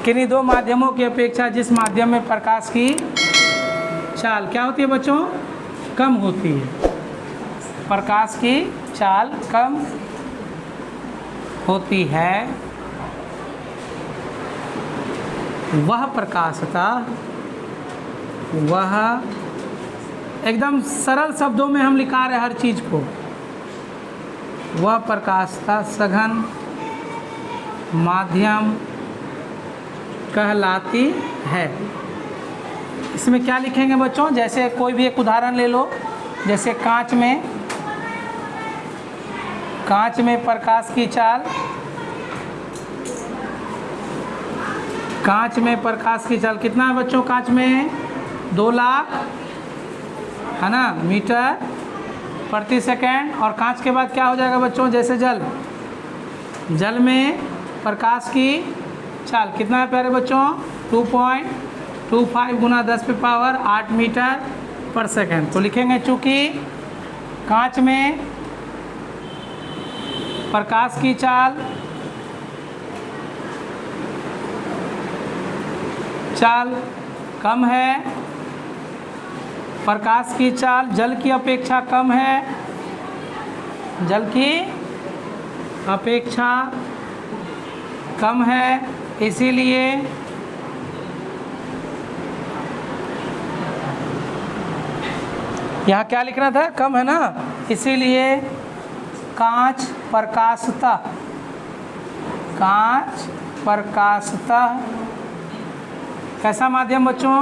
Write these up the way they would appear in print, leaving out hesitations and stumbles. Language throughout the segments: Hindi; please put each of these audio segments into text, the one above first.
किन्हीं दो माध्यमों की अपेक्षा जिस माध्यम में प्रकाश की चाल क्या होती है बच्चों? कम होती है। प्रकाश की चाल कम होती है, वह प्रकाशता, वह एकदम सरल शब्दों में हम लिखा रहे हर चीज़ को, वह प्रकाशता सघन माध्यम कहलाती है। इसमें क्या लिखेंगे बच्चों? जैसे कोई भी एक उदाहरण ले लो, जैसे कांच में प्रकाश की चाल, कांच में प्रकाश की चाल कितना है बच्चों? कांच में 2 लाख है ना मीटर प्रति सेकेंड। और कांच के बाद क्या हो जाएगा बच्चों? जैसे जल में प्रकाश की चाल कितना है प्यारे बच्चों? 2.25 गुना 10⁸ मीटर पर सेकेंड। तो लिखेंगे चूँकि कांच में प्रकाश की चाल कम है, प्रकाश की चाल जल की अपेक्षा कम है, जल की अपेक्षा कम है, इसीलिए यहाँ क्या लिखना था? कम है ना, इसीलिए कांच प्रकाशतः कैसा माध्यम बच्चों?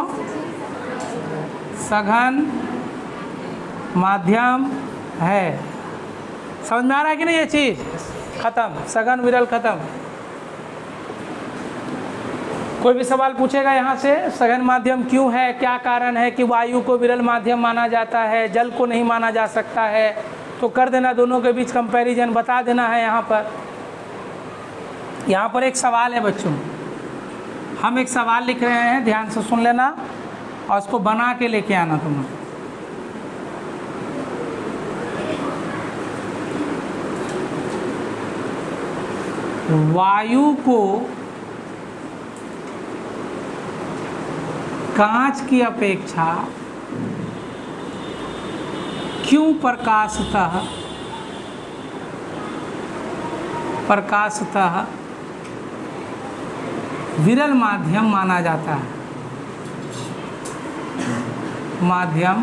सघन माध्यम है। समझ में आ रहा है कि नहीं? ये चीज़ खत्म, सघन विरल खत्म। कोई भी सवाल पूछेगा यहाँ से, सघन माध्यम क्यों है, क्या कारण है कि वायु को विरल माध्यम माना जाता है, जल को नहीं माना जा सकता है, तो कर देना, दोनों के बीच कंपैरिजन बता देना है। यहाँ पर एक सवाल है बच्चों, हम एक सवाल लिख रहे हैं, ध्यान से सुन लेना और उसको बना के लेके आना तुम्हें। वायु को कांच की अपेक्षा क्यों प्रकाशतः विरल माध्यम माना जाता है? माध्यम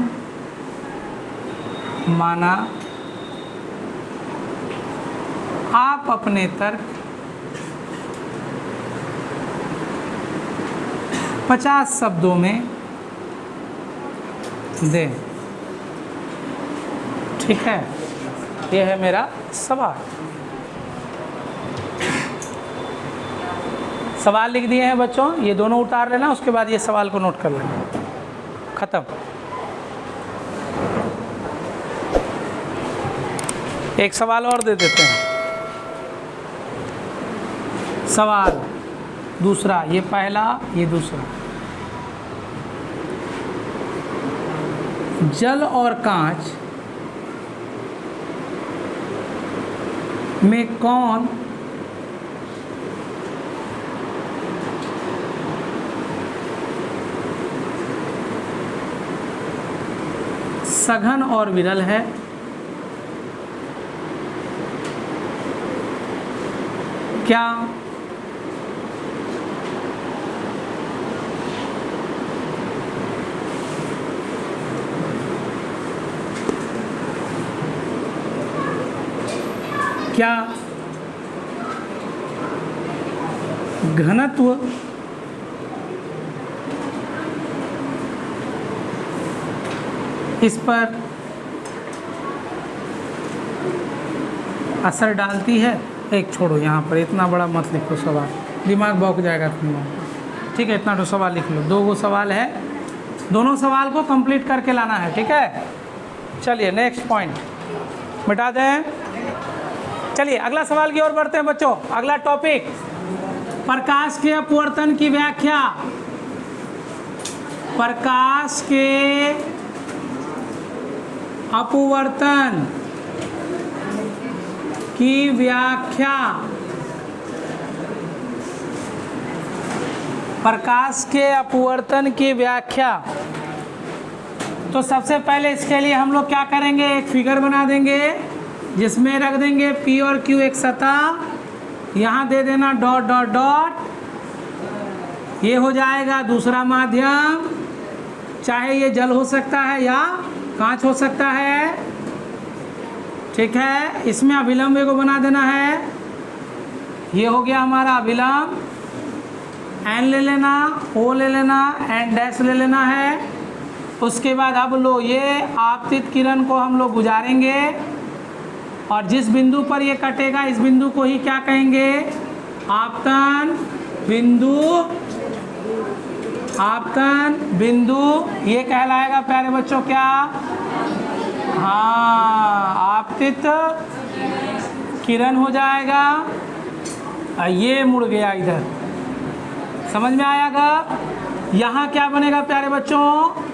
माना, आप अपने तर्क 50 शब्दों में दें। ठीक है, यह है मेरा सवाल। सवाल लिख दिए हैं बच्चों, ये दोनों उतार लेना, उसके बाद ये सवाल को नोट कर लेना। खत्म। एक सवाल और दे देते हैं। सवाल दूसरा, ये पहला, ये दूसरा। जल और कांच में कौन सघन और विरल है? क्या घनत्व इस पर असर डालती है? एक छोड़ो, यहाँ पर इतना बड़ा मत लिखो सवाल, दिमाग भौंक जाएगा तुम्हारा। ठीक है, इतना तो सवाल लिख लो, 2 सवाल है, दोनों सवाल को कंप्लीट करके लाना है। ठीक है, चलिए नेक्स्ट पॉइंट मिटा दें। चलिए अगला सवाल की ओर बढ़ते हैं बच्चों। अगला टॉपिक, प्रकाश के अपवर्तन की व्याख्या। प्रकाश के अपवर्तन की व्याख्या प्रकाश के अपवर्तन की व्याख्या। तो सबसे पहले इसके लिए हम लोग क्या करेंगे, एक फिगर बना देंगे जिसमें रख देंगे P और Q एक सतह, यहाँ दे देना डॉट डॉट डॉट, ये हो जाएगा दूसरा माध्यम, चाहे ये जल हो सकता है या कांच हो सकता है, ठीक है। इसमें अभिलंब को बना देना है, ये हो गया हमारा अभिलंब, N ले लेना, O ले लेना, N डैश ले लेना है। उसके बाद अब लो ये आपतित किरण को हम लोग गुजारेंगे और जिस बिंदु पर ये कटेगा इस बिंदु को ही क्या कहेंगे, आपतन बिंदु। आपतन बिंदु ये कहलाएगा प्यारे बच्चों क्या, हाँ आपतित किरण हो जाएगा। ये मुड़ गया इधर, समझ में आएगा। यहाँ क्या बनेगा प्यारे बच्चों,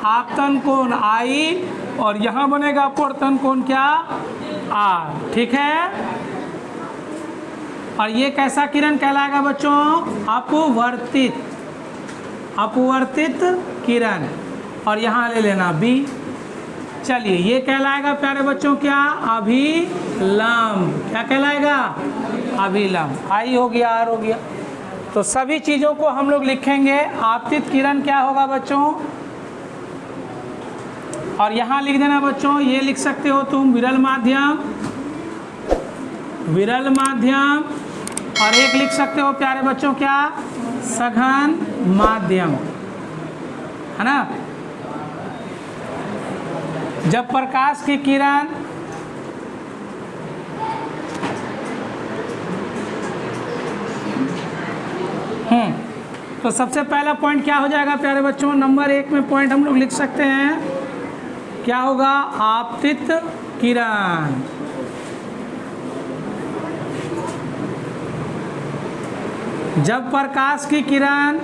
आपतन कोण I और यहाँ बनेगा अपवर्तन कोण क्या, R, ठीक है। और ये कैसा किरण कहलाएगा बच्चों, अपवर्तित, अपवर्तित किरण। और यहाँ ले लेना B। चलिए ये कहलाएगा प्यारे बच्चों क्या, अभिलंब। क्या कहलाएगा, अभिलंब। I हो गया, R हो गया। तो सभी चीज़ों को हम लोग लिखेंगे। आपतित किरण क्या होगा बच्चों, और यहाँ लिख देना बच्चों, ये लिख सकते हो तुम विरल माध्यम, विरल माध्यम, और एक लिख सकते हो प्यारे बच्चों क्या, सघन माध्यम, है ना। जब प्रकाश की किरण तो सबसे पहला पॉइंट क्या हो जाएगा प्यारे बच्चों, नंबर 1 में पॉइंट हम लोग लिख सकते हैं, क्या होगा, आपतित किरण। जब प्रकाश की किरण,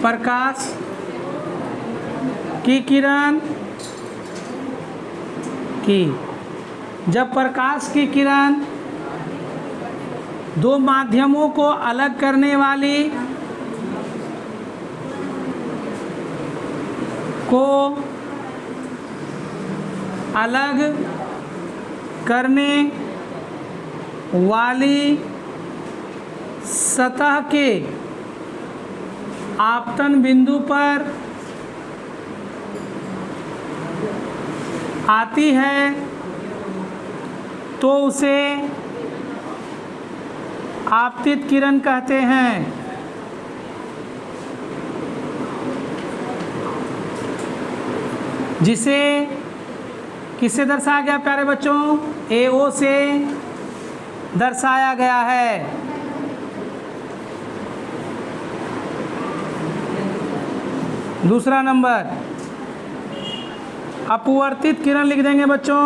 प्रकाश की किरण की, जब प्रकाश की किरण दो माध्यमों को अलग करने वाली को अलग करने वाली सतह के आपतन बिंदु पर आती है तो उसे आपतित किरण कहते हैं। जिसे किससे दर्शाया गया प्यारे बच्चों, AO से दर्शाया गया है। दूसरा नंबर, अपवर्तित किरण लिख देंगे बच्चों,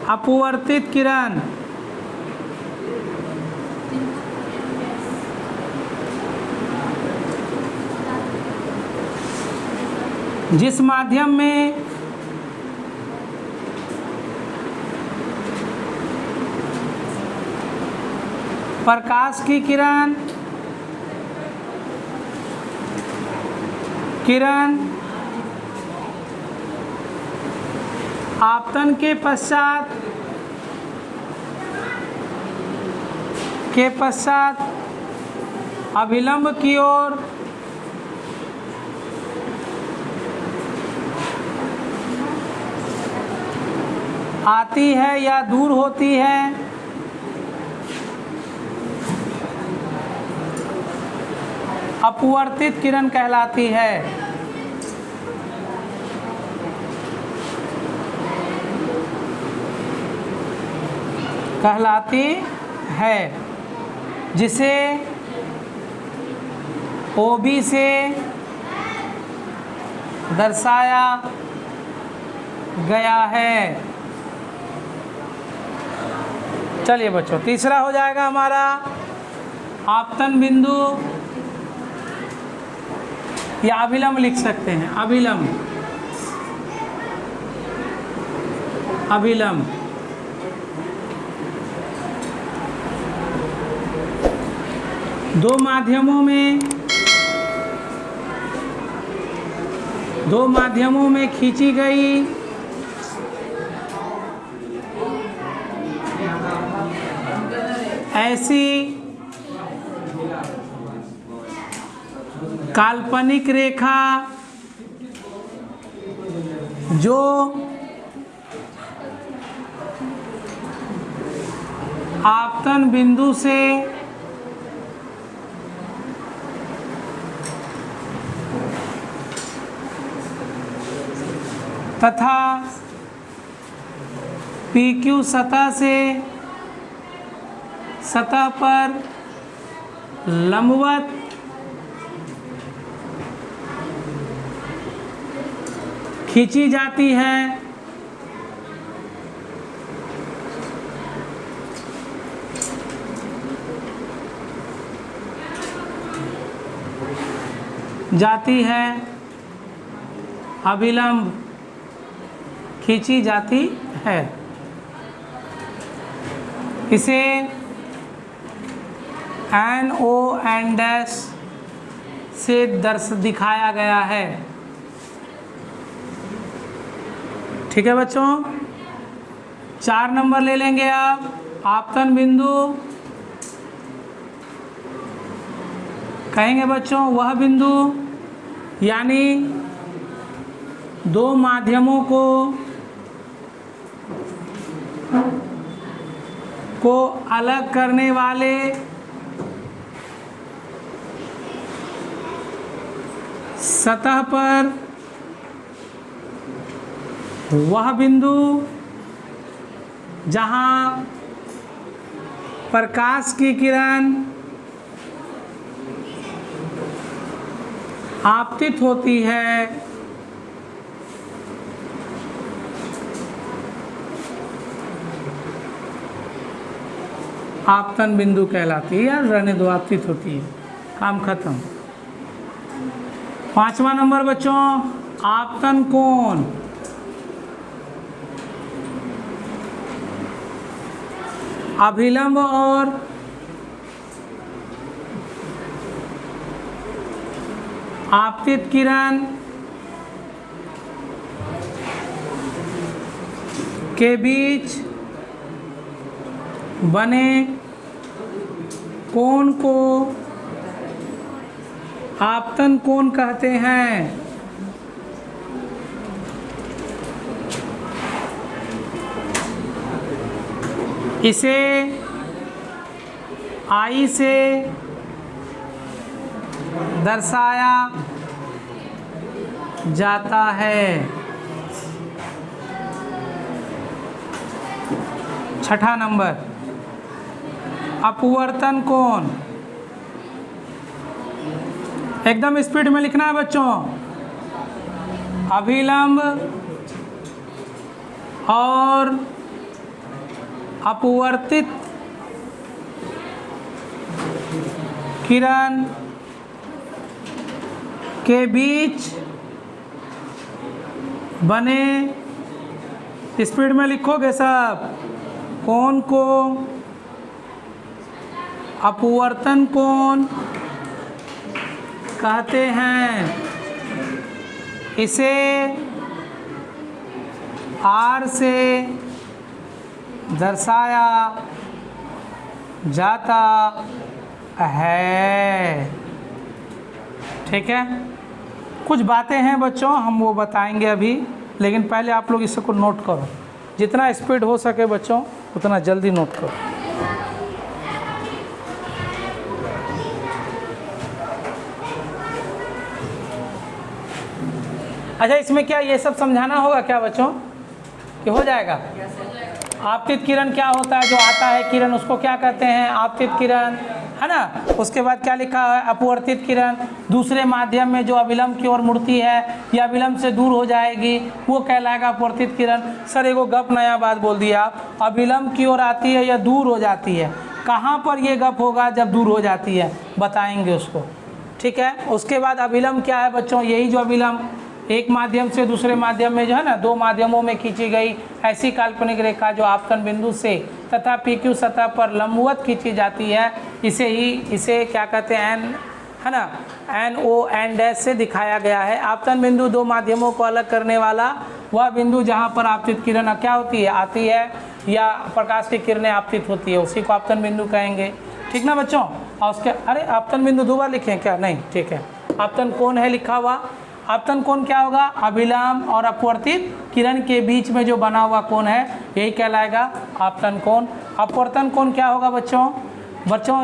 अपवर्तित किरण जिस माध्यम में प्रकाश की किरण आपतन के पश्चात अभिलंब की ओर आती है या दूर होती है, अपवर्तित किरण कहलाती है। कहलाती है, जिसे OB से दर्शाया गया है। चलिए बच्चों, तीसरा हो जाएगा हमारा आपतन बिंदु, या अभिलंब लिख सकते हैं, अभिलंब, अभिलंब। दो माध्यमों में खींची गई ऐसी काल्पनिक रेखा जो आपतन बिंदु से तथा PQ सतह पर लंबवत खींची जाती है। अभिलंब खींची जाती है। इसे NON' से दिखाया गया है। ठीक है बच्चों, 4 नंबर ले लेंगे आप। आपतन बिंदु कहेंगे बच्चों वह बिंदु यानी दो माध्यमों को अलग करने वाले सतह पर वह बिंदु जहां प्रकाश की किरण आपतित होती है आपतन बिंदु कहलाती है, या रहने दो, आपतित होती है, काम खत्म। 5वां नंबर बच्चों, आपतन कोण। अभिलंब और आपतित किरण के बीच बने कोण को आपतन कोण कहते हैं। इसे I से दर्शाया जाता है। 6ठा नंबर, अपवर्तन कोण। एकदम स्पीड में लिखना है बच्चों। अभिलंब और अपवर्तित किरण के बीच बने, स्पीड में लिखोगे सब, कोण को अपवर्तन कोण कहते हैं। इसे R से दर्शाया जाता है। ठीक है, कुछ बातें हैं बच्चों, हम वो बताएंगे अभी, लेकिन पहले आप लोग इसको नोट करो। जितना स्पीड हो सके बच्चों उतना जल्दी नोट करो। अच्छा, इसमें क्या ये सब समझाना होगा क्या बच्चों, कि हो जाएगा? आपतित किरण क्या होता है? जो आता है किरण उसको क्या कहते हैं? आपतित किरण, है ना। उसके बाद क्या लिखा है? अपवर्तित किरण, दूसरे माध्यम में जो अभिलंब की ओर मुड़ती है या अभिलंब से दूर हो जाएगी वो कहलाएगा अपवर्तित किरण। सर एगो गप नया बात बोल दिया आप, अभिलंब की ओर आती है या दूर हो जाती है, कहाँ पर ये गप होगा जब दूर हो जाती है, बताएंगे उसको। ठीक है, उसके बाद अभिलंब क्या है बच्चों? यही जो अभिलंब एक माध्यम से दूसरे माध्यम में जो है ना, दो माध्यमों में खींची गई ऐसी काल्पनिक रेखा जो आपतन बिंदु से तथा PQ सतह पर लंबवत खींची जाती है, इसे क्या कहते हैं, एन, है ना, NO एन डैश से दिखाया गया है। आपतन बिंदु दो माध्यमों को अलग करने वाला वह बिंदु जहाँ पर आपतित किरण क्या होती है, आती है या प्रकाश की किरणें आपतित होती है, उसी को आपतन बिंदु कहेंगे। ठीक ना बच्चों। और उसके अरे आपतन बिंदु दो बार लिखें क्या, नहीं, ठीक है। आपतन कोण है लिखा हुआ। आपतन कोण क्या होगा, अभिलंब और अपवर्तित किरण के बीच में जो बना हुआ कोण है यही कहलाएगा आपतन कोण। अपवर्तन कोण क्या होगा बच्चों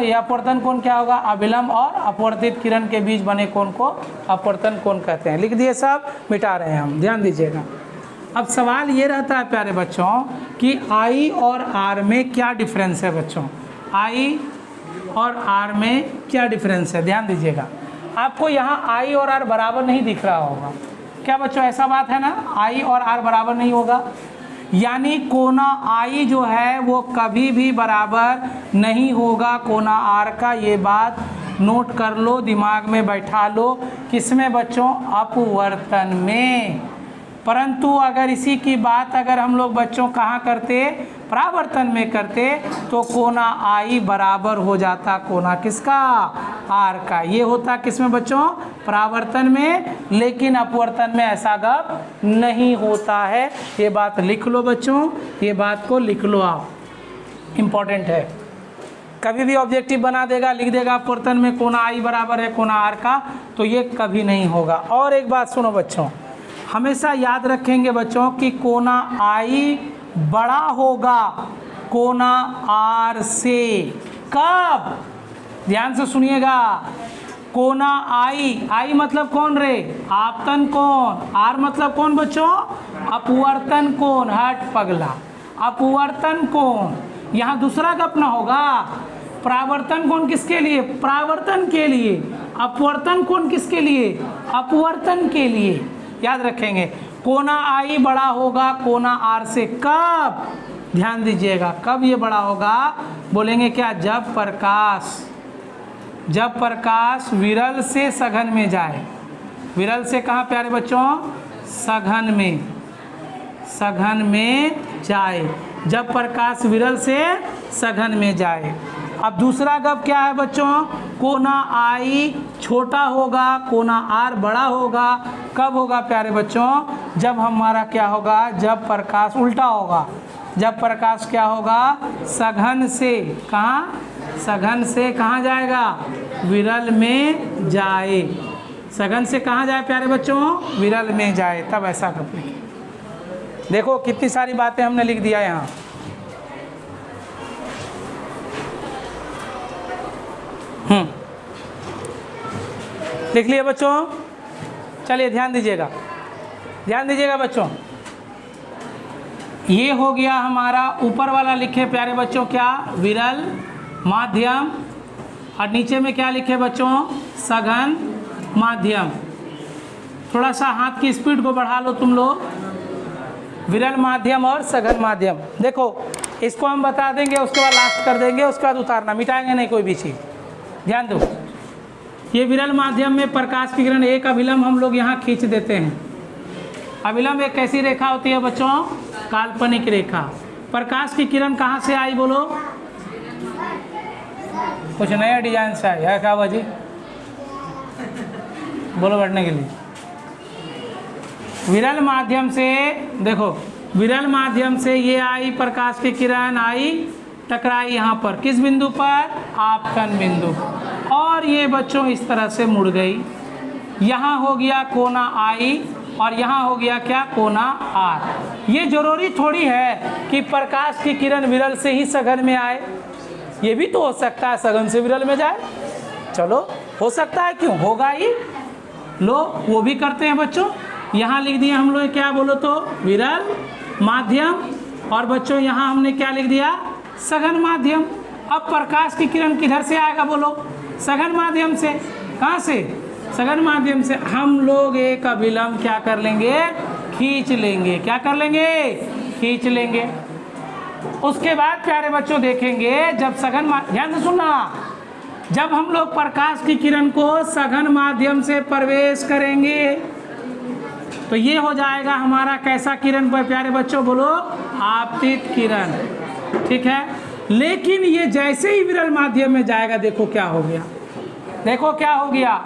ये अपवर्तन कोण क्या होगा, अभिलंब और अपवर्तित किरण के बीच बने कोण को अपवर्तन कोण कहते हैं। लिख दिए सब, मिटा रहे हैं हम, ध्यान दीजिएगा। अब सवाल ये रहता है प्यारे बच्चों कि I और R में क्या डिफरेंस है बच्चों, I और R में क्या डिफरेंस है, ध्यान दीजिएगा। आपको यहाँ I और R बराबर नहीं दिख रहा होगा क्या बच्चों, ऐसा बात है ना, I और R बराबर नहीं होगा, यानी कोना I जो है वो कभी भी बराबर नहीं होगा कोना R का। ये बात नोट कर लो, दिमाग में बैठा लो। किसमें बच्चों, अपवर्तन में। परंतु अगर इसी की बात अगर हम लोग बच्चों कहाँ करते, परावर्तन में करते, तो कोना I बराबर हो जाता कोना किसका, R का। ये होता किसमें बच्चों, परावर्तन में, लेकिन अपवर्तन में ऐसा गप नहीं होता है। ये बात लिख लो बच्चों, ये बात को लिख लो आप, इम्पॉर्टेंट है। कभी भी ऑब्जेक्टिव बना देगा, लिख देगा अपवर्तन में कोना I बराबर है कोना R का, तो ये कभी नहीं होगा। और एक बात सुनो बच्चों, हमेशा याद रखेंगे बच्चों कि कोना I बड़ा होगा कोना R से। कब, ध्यान से सुनिएगा, कोना I मतलब कौन रे, आपतन कोण, R मतलब कौन बच्चों, अपवर्तन कोण। हट पगला, अपवर्तन कोण। यहाँ दूसरा गप ना होगा, परावर्तन कोण किसके लिए, परावर्तन के लिए, अपवर्तन कोण किसके लिए, अपवर्तन के लिए। याद रखेंगे, कोना I बड़ा होगा कोना R से। कब, ध्यान दीजिएगा, कब ये बड़ा होगा, बोलेंगे क्या, जब प्रकाश विरल से सघन में जाए। विरल से कहाँ प्यारे बच्चों, सघन में जाए, जब प्रकाश विरल से सघन में जाए। अब दूसरा गप क्या है बच्चों, कोना I छोटा होगा कोना R बड़ा होगा। कब होगा प्यारे बच्चों, जब हमारा क्या होगा, जब प्रकाश उल्टा होगा, जब प्रकाश क्या होगा, सघन से कहाँ जाएगा, विरल में जाए। सघन से कहाँ जाए प्यारे बच्चों, विरल में जाए, तब ऐसा गप लिखिए। देखो कितनी सारी बातें हमने लिख दिया यहाँ। लिख लिए बच्चों, चलिए ध्यान दीजिएगा बच्चों। ये हो गया हमारा ऊपर वाला, लिखे प्यारे बच्चों क्या, विरल, माध्यम, और नीचे में क्या लिखे बच्चों, सघन, माध्यम। थोड़ा सा हाथ की स्पीड को बढ़ा लो तुम लोग, विरल, माध्यम और सघन माध्यम। देखो इसको हम बता देंगे, उसके बाद लास्ट कर देंगे, उसके बाद उतारना, मिटाएंगे नहीं कोई भी चीज़। ध्यान दो, ये विरल माध्यम में प्रकाश की किरण एक अभिलंब हम लोग यहाँ खींच देते हैं। अभिलंब एक कैसी रेखा होती है बच्चों, काल्पनिक रेखा। प्रकाश की किरण कहाँ से आई बोलो, कुछ नया डिजाइन से आई है क्या बाजी, बोलो बैठने के लिए। विरल माध्यम से, देखो विरल माध्यम से ये आई प्रकाश की किरण, आई टकराई यहाँ पर, किस बिंदु पर, आपतन बिंदु, और ये बच्चों इस तरह से मुड़ गई। यहाँ हो गया कोना I और यहाँ हो गया क्या, कोना R। ये जरूरी थोड़ी है कि प्रकाश की किरण विरल से ही सघन में आए, ये भी तो हो सकता है सघन से विरल में जाए। चलो हो सकता है, क्यों, होगा ही। लो वो भी करते हैं बच्चों। यहाँ लिख दिया हम लोग क्या, बोलो तो, विरल माध्यम, और बच्चों यहाँ हमने क्या लिख दिया, सघन माध्यम। अब प्रकाश की किरण किधर से आएगा बोलो, सघन माध्यम से। कहाँ से, सघन माध्यम से। हम लोग एक अभिलंब क्या कर लेंगे, खींच लेंगे। क्या कर लेंगे, खींच लेंगे। उसके बाद प्यारे बच्चों देखेंगे, जब सघन, ध्यान से सुनना, जब हम लोग प्रकाश की किरण को सघन माध्यम से प्रवेश करेंगे तो ये हो जाएगा हमारा कैसा किरण पर प्यारे बच्चों बोलो, आपतित किरण। ठीक है। लेकिन ये जैसे ही विरल माध्यम में जाएगा, देखो क्या हो गया, देखो क्या हो गया,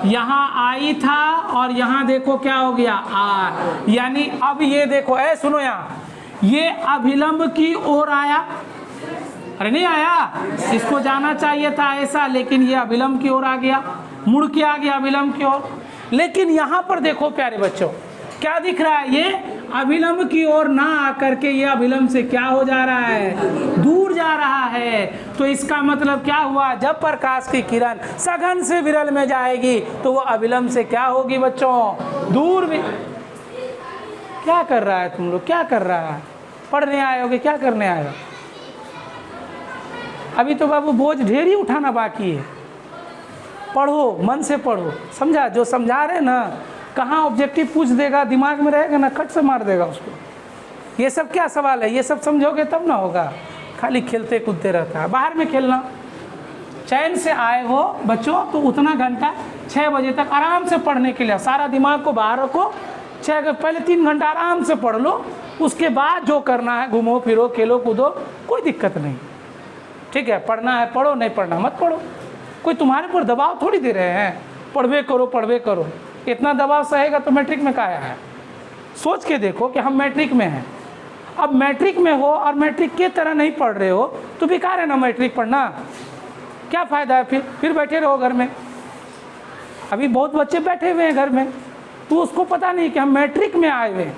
यहाँ आई था और यहाँ देखो क्या हो गया आर, यानी अब ये देखो, सुनो यहाँ, ये अभिलंब की ओर आया, अरे नहीं आया, इसको जाना चाहिए था ऐसा, लेकिन ये अभिलंब की ओर आ गया, मुड़ के आ गया अभिलंब की ओर। लेकिन यहाँ पर देखो प्यारे बच्चों, क्या दिख रहा है, ये अभिलंब की ओर ना आकर के ये अभिलंब से क्या हो जा रहा है, दूर जा रहा है। तो इसका मतलब क्या हुआ, जब प्रकाश की किरण सघन से विरल में जाएगी तो वो अभिलंब से क्या होगी बच्चों, दूर भी। क्या कर रहा है तुम लोग, क्या कर रहा है, पढ़ने आए होगे, क्या करने आए हो? अभी तो बाबू बोझ ढेर ही उठाना बाकी है, पढ़ो, मन से पढ़ो, समझा, जो समझा रहे ना, कहाँ ऑब्जेक्टिव पूछ देगा, दिमाग में रहेगा ना, कट से मार देगा उसको। ये सब क्या सवाल है, ये सब समझोगे तब ना होगा, खाली खेलते कूदते रहता है। बाहर में खेलना, चैन से आए हो बच्चों तो उतना घंटा 6 बजे तक आराम से पढ़ने के लिए, सारा दिमाग को बाहर रखो, 6 पहले 3 घंटा आराम से पढ़ लो, उसके बाद जो करना है घूमो फिरो खेलो कूदो, कोई दिक्कत नहीं, ठीक है। पढ़ना है पढ़ो, नहीं पढ़ना मत पढ़ो, कोई तुम्हारे पर दबाव थोड़ी दे रहे हैं, पढ़वे करो पढ़वे करो। इतना दबाव सहेगा तो मैट्रिक में काया है। सोच के देखो कि हम मैट्रिक में हैं, अब मैट्रिक में हो और मैट्रिक के तरह नहीं पढ़ रहे हो तो बेकार है ना मैट्रिक पढ़ना, क्या फ़ायदा है फिर बैठे रहो घर में। अभी बहुत बच्चे बैठे हुए हैं घर में, तो उसको पता नहीं कि हम मैट्रिक में आए हुए हैं।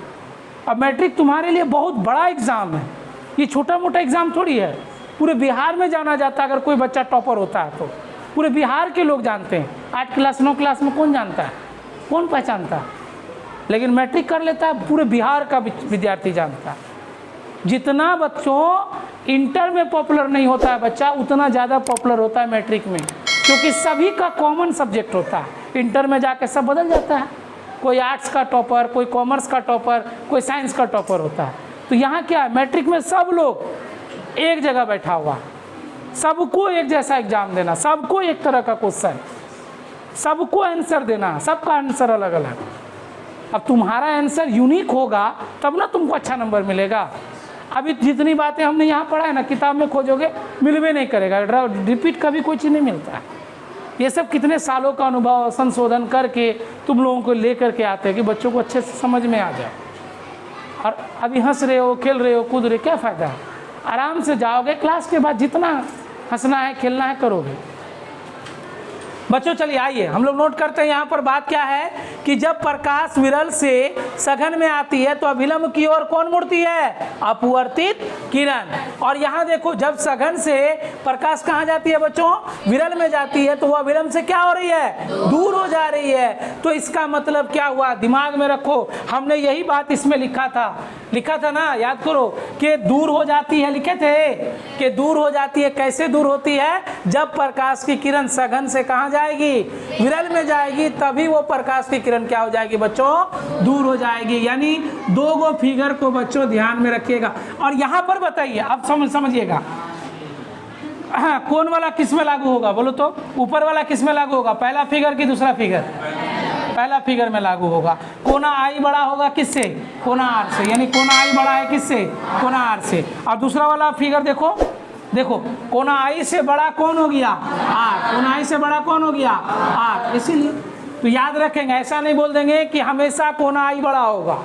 अब मैट्रिक तुम्हारे लिए बहुत बड़ा एग्ज़ाम है, ये छोटा मोटा एग्ज़ाम थोड़ी है, पूरे बिहार में जाना जाता है। अगर कोई बच्चा टॉपर होता है तो पूरे बिहार के लोग जानते हैं, 8 क्लास 9 क्लास में कौन जानता है, कौन पहचानता है, लेकिन मैट्रिक कर लेता है, पूरे बिहार का विद्यार्थी जानता है। जितना बच्चों इंटर में पॉपुलर नहीं होता है बच्चा, उतना ज़्यादा पॉपुलर होता है मैट्रिक में, क्योंकि सभी का कॉमन सब्जेक्ट होता है। इंटर में जाके सब बदल जाता है, कोई आर्ट्स का टॉपर, कोई कॉमर्स का टॉपर, कोई साइंस का टॉपर होता है। तो यहाँ क्या है, मैट्रिक में सब लोग एक जगह बैठा हुआ, सबको एक जैसा एग्जाम देना, सबको एक तरह का क्वेश्चन, सबको आंसर देना, सबका आंसर अलग अलग। अब तुम्हारा आंसर यूनिक होगा तब ना तुमको अच्छा नंबर मिलेगा। अभी जितनी बातें हमने यहाँ पढ़ा है ना, किताब में खोजोगे मिलवे नहीं करेगा, रिपीट कभी कोई चीज़ नहीं मिलता है। ये सब कितने सालों का अनुभव संशोधन करके तुम लोगों को ले करके आते हैं कि बच्चों को अच्छे से समझ में आ जाए। और अभी हंस रहे हो, खेल रहे हो, कूद रहे, क्या फ़ायदा है। आराम से जाओगे, क्लास के बाद जितना हंसना है खेलना है करोगे। बच्चों चलिए आइए हम लोग नोट करते हैं, यहाँ पर बात क्या है कि जब प्रकाश विरल से सघन में आती है तो अभिलंब की ओर कौन मुड़ती है, अपवर्तित किरण। और यहाँ देखो जब सघन से प्रकाश कहाँ जाती है बच्चों, विरल में जाती है, तो वह अभिलंब से क्या हो रही है, दूर हो जा रही है। तो इसका मतलब क्या हुआ, दिमाग में रखो, हमने यही बात इसमें लिखा था ना, याद करो कि दूर हो जाती है, लिखे थे कि दूर हो जाती है। कैसे दूर होती है, जब प्रकाश की किरण सघन से कहाँ जाएगी, विरल में जाएगी, तभी वो प्रकाश की किरण क्या हो जाएगी बच्चों, दूर हो जाएगी। यानी 2 गो फिगर को बच्चों ध्यान में रखिएगा। और यहाँ पर बताइए, अब समझिएगा, हाँ कौन वाला किस में लागू होगा बोलो तो, ऊपर वाला किस में लागू होगा, पहला फिगर की दूसरा फिगर, पहला फिगर में लागू होगा। कोना आई बड़ा होगा किससे, कोना आर से, यानी कोना आई बड़ा है किससे, कोना आर से। और दूसरा वाला फिगर देखो कोना आई से बड़ा कौन हो गया, आर, कोना आई से बड़ा कौन हो गया, आर। इसीलिए तो याद रखेंगे, ऐसा नहीं बोल देंगे कि हमेशा कोना आई बड़ा होगा,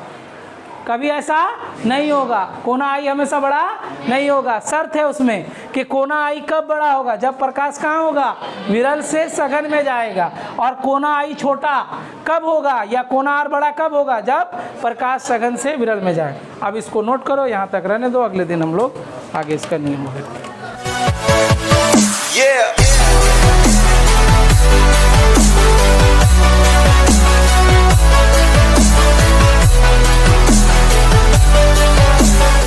कभी ऐसा नहीं होगा। कोना आई हमेशा बड़ा नहीं होगा, शर्त है उसमें कि कोना आई कब बड़ा होगा, जब प्रकाश कहाँ होगा, विरल से सघन में जाएगा। और कोना आई छोटा कब होगा, या कोना आर बड़ा कब होगा, जब प्रकाश सघन से विरल में जाए। अब इसको नोट करो, यहाँ तक रहने दो, अगले दिन हम लोग आगे इसका नियम होगा।